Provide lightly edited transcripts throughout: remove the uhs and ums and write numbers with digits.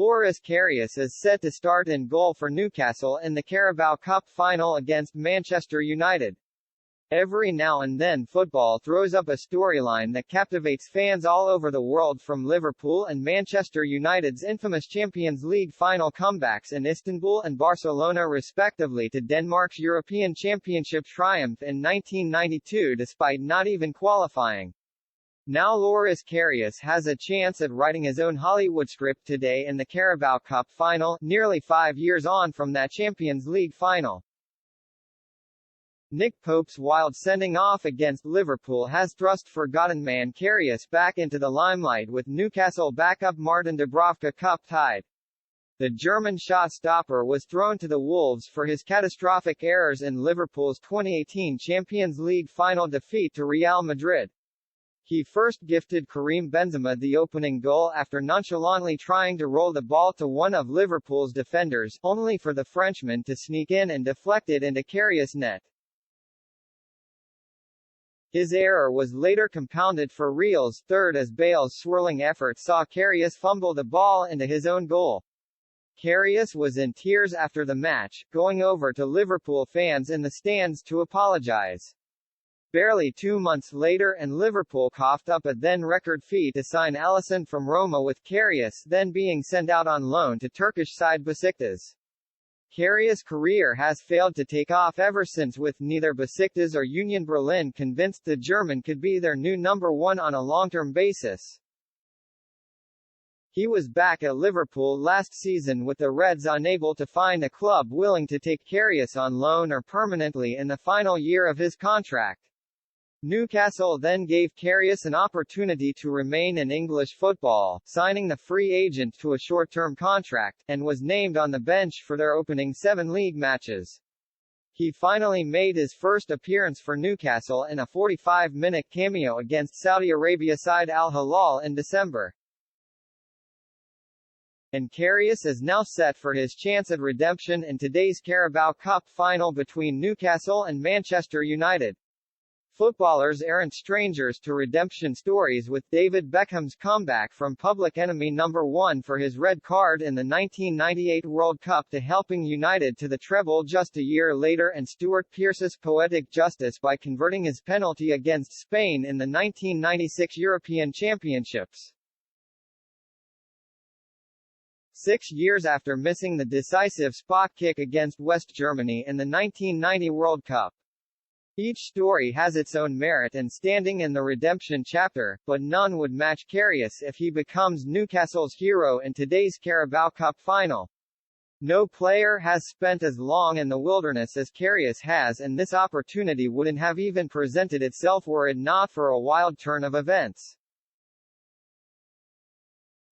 Loris Karius is set to start in goal for Newcastle in the Carabao Cup final against Manchester United. Every now and then football throws up a storyline that captivates fans all over the world, from Liverpool and Manchester United's infamous Champions League final comebacks in Istanbul and Barcelona respectively to Denmark's European Championship triumph in 1992 despite not even qualifying. Now Loris Karius has a chance at writing his own Hollywood script today in the Carabao Cup final, nearly 5 years on from that Champions League final. Nick Pope's wild sending-off against Liverpool has thrust forgotten man Karius back into the limelight, with Newcastle backup Martin Dubravka cup-tied. The German shot-stopper was thrown to the wolves for his catastrophic errors in Liverpool's 2018 Champions League final defeat to Real Madrid. He first gifted Karim Benzema the opening goal after nonchalantly trying to roll the ball to one of Liverpool's defenders, only for the Frenchman to sneak in and deflect it into Karius' net. His error was later compounded for Real's third as Bale's swirling effort saw Karius fumble the ball into his own goal. Karius was in tears after the match, going over to Liverpool fans in the stands to apologise. Barely 2 months later and Liverpool coughed up a then-record fee to sign Alisson from Roma, with Karius then being sent out on loan to Turkish side Besiktas. Karius' career has failed to take off ever since, with neither Besiktas or Union Berlin convinced the German could be their new number one on a long-term basis. He was back at Liverpool last season, with the Reds unable to find a club willing to take Karius on loan or permanently in the final year of his contract. Newcastle then gave Karius an opportunity to remain in English football, signing the free agent to a short-term contract, and was named on the bench for their opening 7 league matches. He finally made his first appearance for Newcastle in a 45-minute cameo against Saudi Arabia side Al Hilal in December. And Karius is now set for his chance at redemption in today's Carabao Cup final between Newcastle and Manchester United. Footballers aren't strangers to redemption stories, with David Beckham's comeback from public enemy number 1 for his red card in the 1998 World Cup to helping United to the treble just a year later, and Stuart Pearce's poetic justice by converting his penalty against Spain in the 1996 European Championships. 6 years after missing the decisive spot kick against West Germany in the 1990 World Cup. Each story has its own merit and standing in the redemption chapter, but none would match Karius if he becomes Newcastle's hero in today's Carabao Cup final. No player has spent as long in the wilderness as Karius has, and this opportunity wouldn't have even presented itself were it not for a wild turn of events.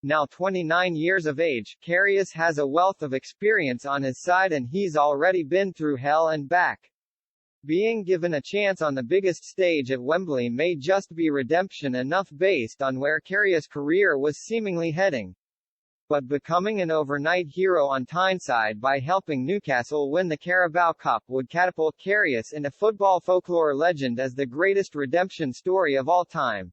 Now 29 years of age, Karius has a wealth of experience on his side, and he's already been through hell and back. Being given a chance on the biggest stage at Wembley may just be redemption enough based on where Karius' career was seemingly heading. But becoming an overnight hero on Tyneside by helping Newcastle win the Carabao Cup would catapult Karius into football folklore legend as the greatest redemption story of all time.